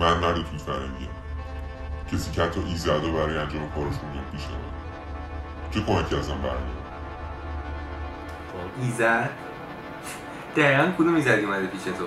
من مرد توت فرنگیم. کسی که حتی ایزدو برای انجام کارشون میاد پیش من. چه کمکی ازم برمیاد؟ ایزد؟ دقیقا کدوم ایزدی اومده پیش تو؟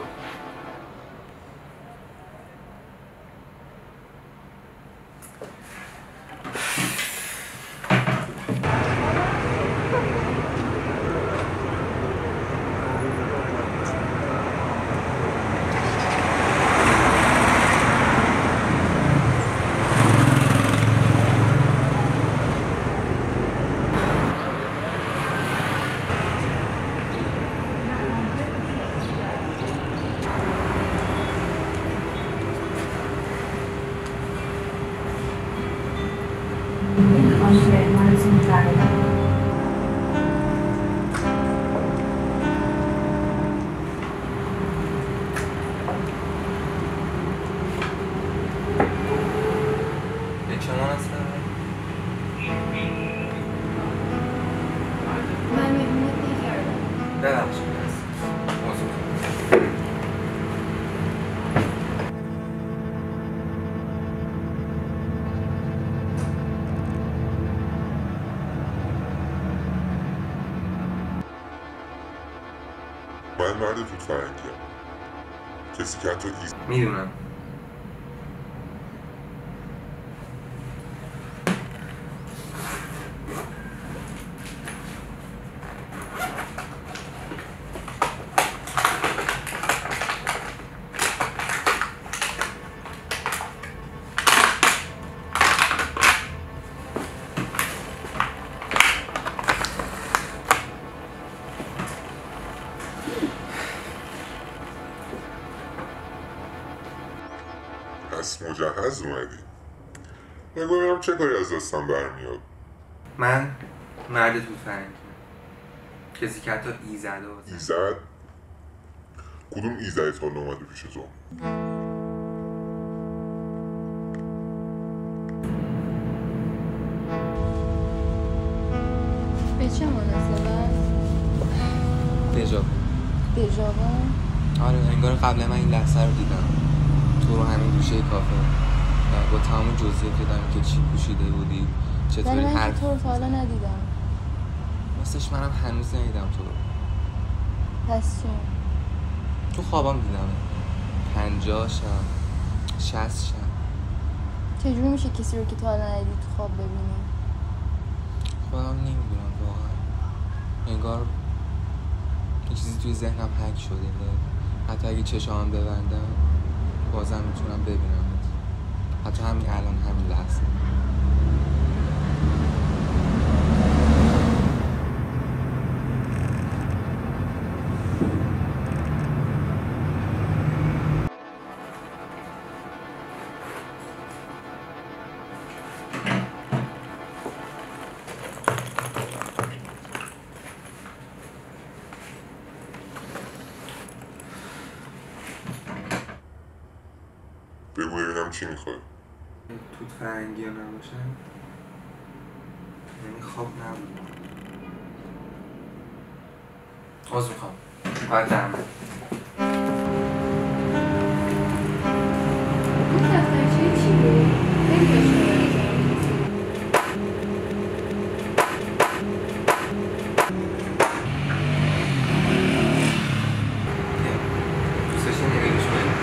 من مرد توت فرنگیم. کسی که حتی میدونم. پس مجهز اومدی. من ببینم چه کاری از دستم برمیاد. من مرد توت فرنگیم. کسی که حتی ایزد؟ کدوم ایزد تا اومده پیش تو؟ به چه مناسبت؟ دژاوو؟ آره انگار قبلا من این لحظه رو دیدم تو رو همین گوشه کافه با تمام جزئیات دیدم که چی پوشیده بودی چطوری من که تو رو تا حالا ندیدم. راستش منم هنوز ندیدم تو رو. پس چی؟ تو خوابم دیدم 50 شب 60 شب. چجوری میشه کسی رو که تا حالا ندیدی تو خواب ببینی؟ خودم نمیدونم واقعا. انگار یه چیزی توی ذهنم حک شده. حتی اگه چشامم ببندم بازم میتونم ببینم. حتی همین الان همین لحظه. بگو ببینم چی میخوای. توت فرنگی ها نباشن یعنی خواب نبود. عذر میخوام باید درمه اون دفترچه چی بود؟ خیلی بشه دوستش نمیدیش باید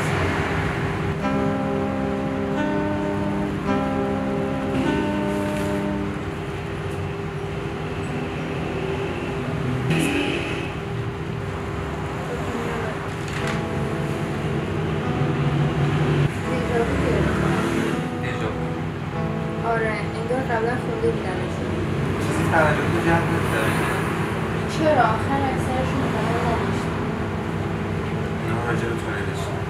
قبلا خونده بودنشون. چیزی توجه جمع داره؟ چرا؟ آخر اکثرشون قرار نداشتن. اونا راجع به تو نداشتن.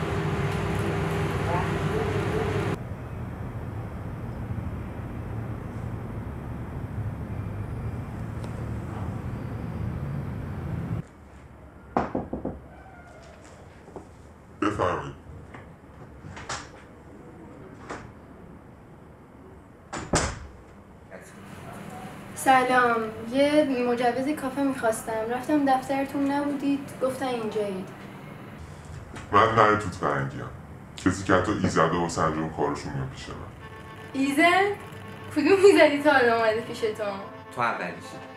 بفرمایید. سلام، یه مجوز کافه میخواستم. رفتم دفترتون نبودید، گفتن اینجایید. من مرد توت فرنگیم. کسی که حتی ایزد و سنجم کارشون میاد پیش من. ایزد؟ کدوم ایزدی تا حالا اومده پیش تو؟ تو اولیشی.